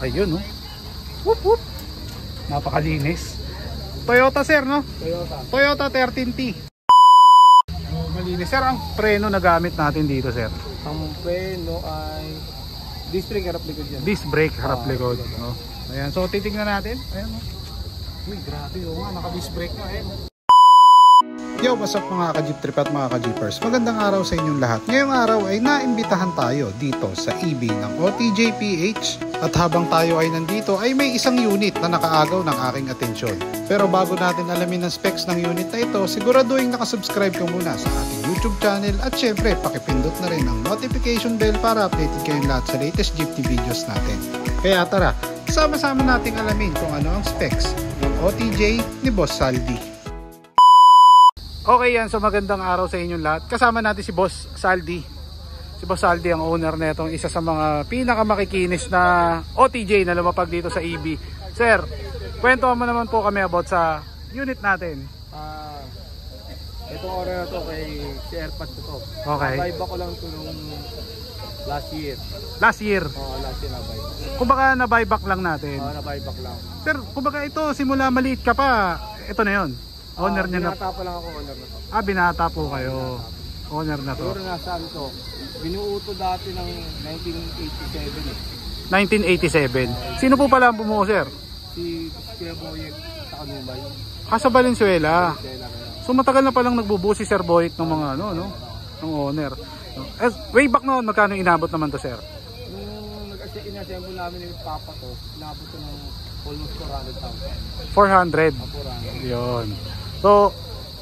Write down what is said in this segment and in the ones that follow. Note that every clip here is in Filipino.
Ayun, no? Whoop, whoop. Napakalinis. Toyota, sir, no? Toyota 13T. Oh, malinis. Sir, ang preno na gamit natin dito, sir? Ang preno ay disc brake harap likod yan. Disc brake harap likod. Oh. Ayan, so titignan natin. Ayan, no? Uy, grabe, oh, nga, naka-disc brake na. Ayan, no? Yo, what's up mga ka-jeep trip at mga ka-jeepers? Magandang araw sa inyong lahat. Ngayong araw ay naimbitahan tayo dito sa EB ng OTJPH. At habang tayo ay nandito ay may isang unit na nakaagaw ng aking atensyon. Pero bago natin alamin ang specs ng unit na ito, siguraduhin nakasubscribe ka muna sa ating YouTube channel at syempre pakipindot na rin ang notification bell para updated kayong lahat sa latest Jeep videos natin. Kaya tara, sama-sama nating alamin kung ano ang specs ng OTJ ni Boss Saldi. Okay yan, so magandang araw sa inyong lahat. Kasama natin si Boss Saldi. Si Boss Saldi ang owner na itong isa sa mga pinakamakikinis na OTJ na lumapag dito sa EB. Sir, kwento mo naman po kami about sa unit natin. Itong order na to kay si Airpad to. Okay. Nabuyback ko lang to nung last year. Last year? Oo, last year nabuyback. Kumbaga na-buyback lang natin. Oo, nabuyback lang. Sir, kumbaga ito simula maliit ka pa, ito na yun. Owner niya na. Binata pa lang ako, owner na to. Binata po kayo. Owner na to. Siguro nasaan to? Binuuto dati ng 1987 1987. Sino po pala ang bumuo, sir? Si Kuya Boyet sa Kanubay. Sa Valenzuela. So matagal na palang nagbubuo si Sir Boyet ng mga ano, no? Ng owner. Way back noon, magkano inabot naman to, sir? Nung in-assemble namin yung Papa to, inabot to ng almost 400,000. 400. 400. Yun. So,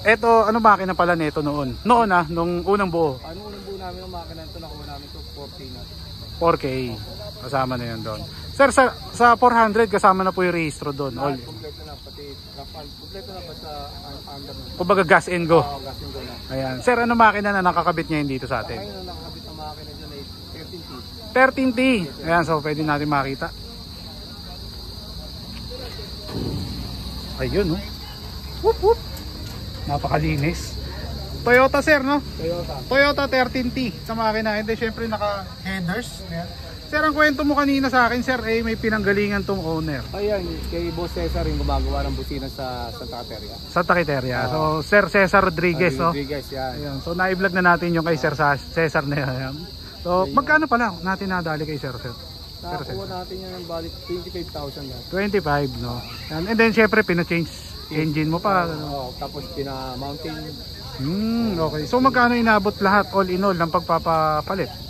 eto, ano makina pala nito noon? Noon nung unang buo. Ano unang buo namin ng makina ito, nakuha namin ito 4K na. 4K. Kasama na yun doon. Sir, sa 400, kasama na po yung rehistro doon. All. Kompleto na, pati kompleto na pa sa under na. Kumbaga gas and go. Oo, gas and go na. Ayan. Sir, ano makina na nakakabit ngayon dito sa atin? Ayun na nakakabit ang makina dyan ay 13T. 13T. Ayan, so pwede natin makita. Ayun, no? Whoop, whoop. Napakalinis. Toyota, sir, no? Toyota 13T sa makina. And then syempre naka-headers. Sir, ang kwento mo kanina sa akin, sir, may pinanggalingan tong owner. Ayan, kay Boss Cesar yung gumagawa ng busina sa Santa Caterina. Santa Caterina. So, Sir Cesar Rodriguez, no? Rodriguez, yan. Ayan. So, na-vlog na natin yung kay Sir Cesar na yan. So, magkano pala natin nadali kay Sir? Nakakuha natin yan ng balik 25,000 yan. 25, no? And then, syempre, pina-change engine mo pa. Oo, tapos pina-mounting. Okay. So, magkano inabot lahat, all in all, ng pagpapapalit?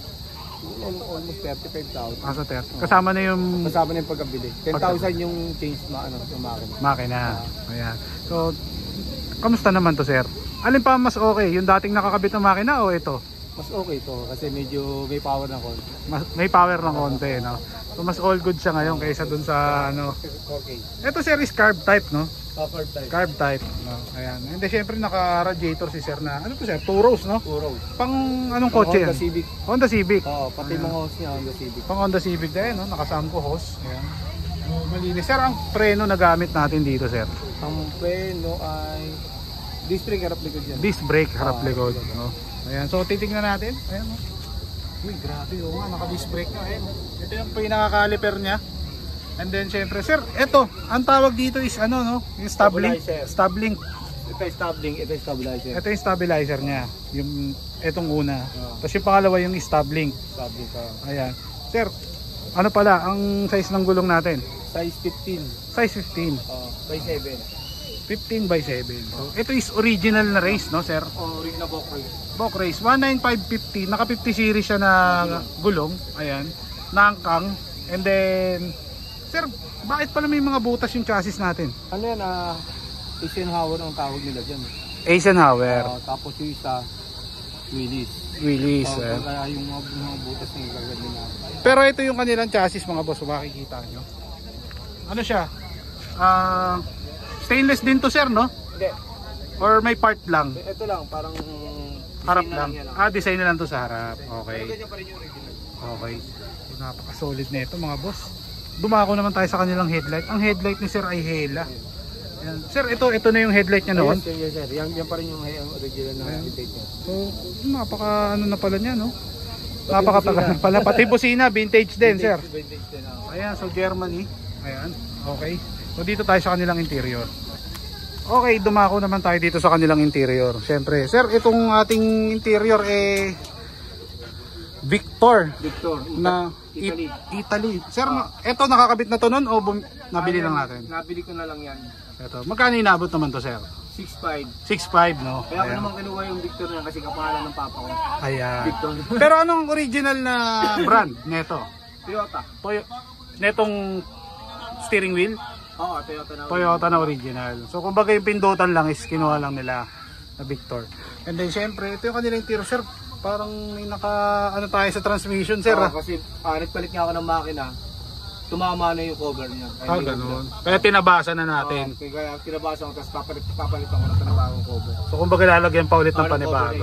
Almost 35,000. Sa 30. Kasama na yung pagkabili. 10,000 yung change yung makina. Ayan. So, kamusta naman to, sir? Alin pa mas okay? Yung dating nakakabit ng makina o ito? Mas okay to kasi medyo may power na konti. May power ng konti, no? So, mas all good siya ngayon kaysa dun sa ano. 4K. Ito, sir, is carb type, no? Carb type. Carb type, no? Ayan. And then, syempre, naka-radiator si sir na, ano to, sir? 2 rows, no? 2 rows. Pang anong kotse yan? Honda Civic. Honda Civic. Oo, pati mga hose niya, Honda Civic. Pang Honda Civic din, no? Nakasampo hose. Ayan. Malinis. Sir, ang preno na gamit natin dito, sir? Ang preno ay disc brake harap likod yan. Disc brake harap likod, no? Ayan. So, titignan natin. Ayan, no? Uy, grabe, nga, naka-disc brake na. Ayan. Ito yung pinaka-caliper niya. And then, syempre, sir, ito, ang tawag dito is ano, no? Yung stub link. Stub link. Ito yung stub link, ito yung stabilizer. Ito yung stabilizer niya. Yung, itong una. Tapos yung pangalawa yung stub link. Stub link, Ayan. Sir, ano pala, ang size ng gulong natin? Size 15. Size 15. By 7. 15 by 7. So, ito is original na race, no, sir? Original Bok race. Bok race. 19550. Naka 50 series siya na gulong. Ayan. Nangkang. And then, sir, bakit pala may mga butas yung chassis natin? Ano yan, Eisenhower ang tawag nila dyan. Eisenhower. Tapos yung isa, Willys. Willys. Kaya yung mga butas na gagawin natin. Pero ito yung kanilang chassis, mga boss. Makikita nyo. Ano siya? Stainless din to, sir, no? Hindi. Or may part lang? Ito lang, parang harap lang. Design na lang to sa harap. Okay. Pero ganyan pa rin yung original. Okay. So, napaka-solid na ito, mga boss. Dumako naman tayo sa kanilang headlight. Ang headlight ni sir ay Hella. Ayan. Sir, ito na yung headlight niya noon. Yes, sir. Yan pa rin yung original na headlight niya. So, napaka ano na pala niya, no? napakatagal na pala. Pati busina, vintage din, sir. Vintage din. Ayan, so Germany. Ayan, okay. So dito tayo sa kanilang interior. Okay, dumako naman tayo dito sa kanilang interior. Siyempre, sir, itong ating interior Victor na Italy. Sir, ito nakakabit na to nun o nabili lang natin? Nabili ko na lang yan. Ito, magkano inabot naman to, sir? 6.5. 6.5, no? Kaya ako naman kinuha yung Victor na kasi kapangalan ng papa ko. Ayan. Victor. Pero anong original na brand neto? Toyota. Netong steering wheel? Oo, Toyota na. Toyota na original. So kumbaga yung pindutan lang is kinuha lang nila na Victor. And then syempre, ito yung kanilang interior, sir. Parang may ano tayo sa transmission, sir. Kasi nagpalit nga ako ng makina. Tumama na yung cover niya. Ganun. Kaya tinabasan na natin. Kaya tinabasan ko, tapos papalit ako ng panibagong cover. So kumbaga lalagyan pa ulit ng panibago.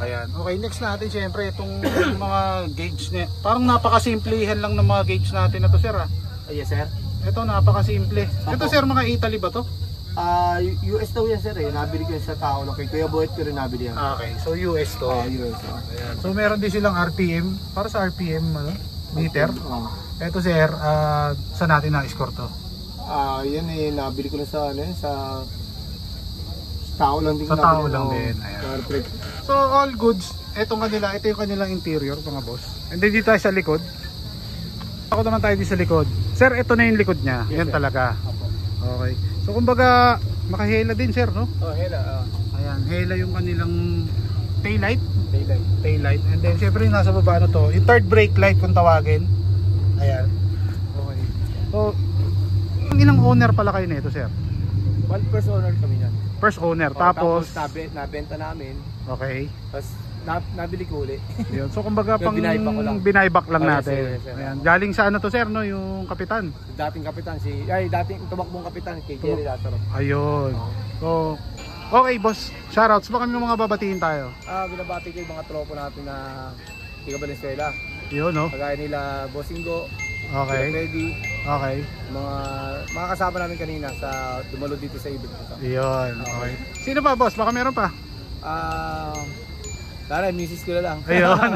Ayan. Okay, next natin syempre itong mga gauge niya. Parang napakasimplihan lang ng mga gauge natin na to, sir. Yes, sir. Ito napakasimple. Ito, sir, mga Italy ba to? US daw yan, sir. Nabili ko yan sa tao lang. Kaya Boyet ko rin nabili yan. Okay, so US to. US. Ayan. So meron din silang RPM. Para sa RPM, meter. Ito, sir, saan natin na-score to? Yan nabili ko lang sa tao lang din. Sa tao lang din. Ayan. So all goods, ito yung kanilang interior, mga boss. And then dito tayo sa likod. Ako naman tayo dito sa likod. Sir, ito na yung likod niya. Yes, yan sir. Talaga. Okay. So kumbaga, makahela din, sir, no? Hela. Ayan, hela yung kanilang taillight. And then syempre nasa baba na to, yung third brake light kung tawagin. Ayan. Okay. So, ilang owner pala kayo nito, sir? One first owner kami yan. First owner, tapos nabenta namin. Okay. Tapos nabili ko ulit. Yun. So kumbaga pang binayback lang natin. Ayan. Galing sa ano to, sir, no? Yung kapitan. Dating kapitan dating tumakbong kapitan kay Jerry Lazaro. Ayun. So okay, boss. Shoutouts. Baka may mga babatiin tayo. Binabati ko yung mga tropo natin na tiga Valenzuela. Yun, no? Kagaya nila Bossinggo. Okay. Ready. Okay. Mga kasama namin kanina sa dumalo dito sa ibig. Yun. Okay. Sino pa, boss? Baka meron pa. Tara, misis ko na lang. Ayun.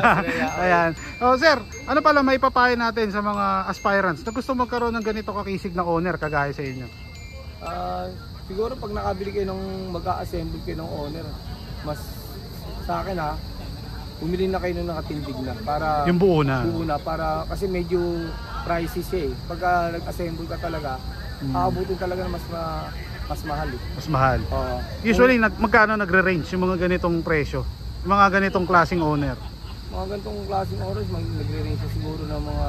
Ayan. Oh, sir, ano pala may papayo natin sa mga aspirants na gusto magkaroon ng ganito kakisig na owner kagaya sa inyo? Siguro pag nakabili kayo ng mag-a-assemble kayo ng owner, mas sa akin bumili na kayo ng nakatindig na para yung buo na para kasi medyo pricey siya pagka nag-assemble ka talaga aabutin talaga na mas mahal mas mahal. Usually magkano nagre-range yung mga ganitong presyo, yung mga ganitong klaseng owner? Mga ganitong klaseng owners nagre-range siguro ng mga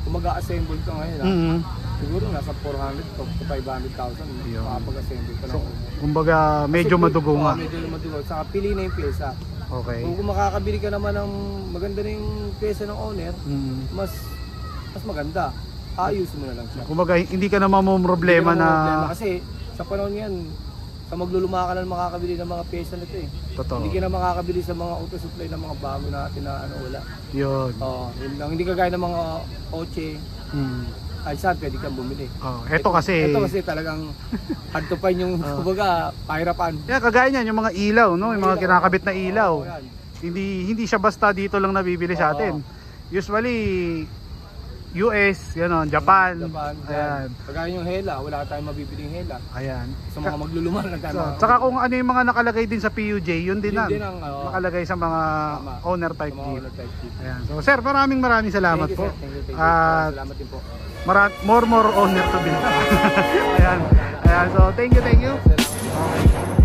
kung mag-a-assemble ka ngayon siguro nasa 400 to 500,000 makapag-assemble ka lang. Kumbaga medyo madugo nga. Medyo madugo. Saka pili na yung pyesa. Okay. Kung makakabili ka naman ng maganda na yung pyesa ng owner, mas maganda. Ayusin mo na lang siya. Kumbaga hindi ka na mamumroblema na... Kasi sa panahon yan, sa magluluma ka na makakabili ng mga pyesa nito Totoo. Hindi ka na makakabili sa mga auto supply ng mga bago natin na wala. Yun. Yun lang. Hindi kagaya ng mga Oche. Ay saan pwede kang bumili. Ito kasi talagang hard to find yung kumbaga pahirapan. Yeah, kagaya niyan yung mga ilaw, no? Yung mga kinakabit na ilaw. Hindi siya basta dito lang nabibili sa atin. Usually US, gano'n, Japan. Ayan. Kagaya yung hela, wala tayong mabibiling hela. Ayan. Sa mga magluluman lang tayo. Saka kung ano yung mga nakalagay din sa PUJ, yun din ang nakalagay sa mga owner type Jeep. Ayan. So sir, maraming salamat po. Salamat din po. More owner to build. Ayan. So thank you. Okay.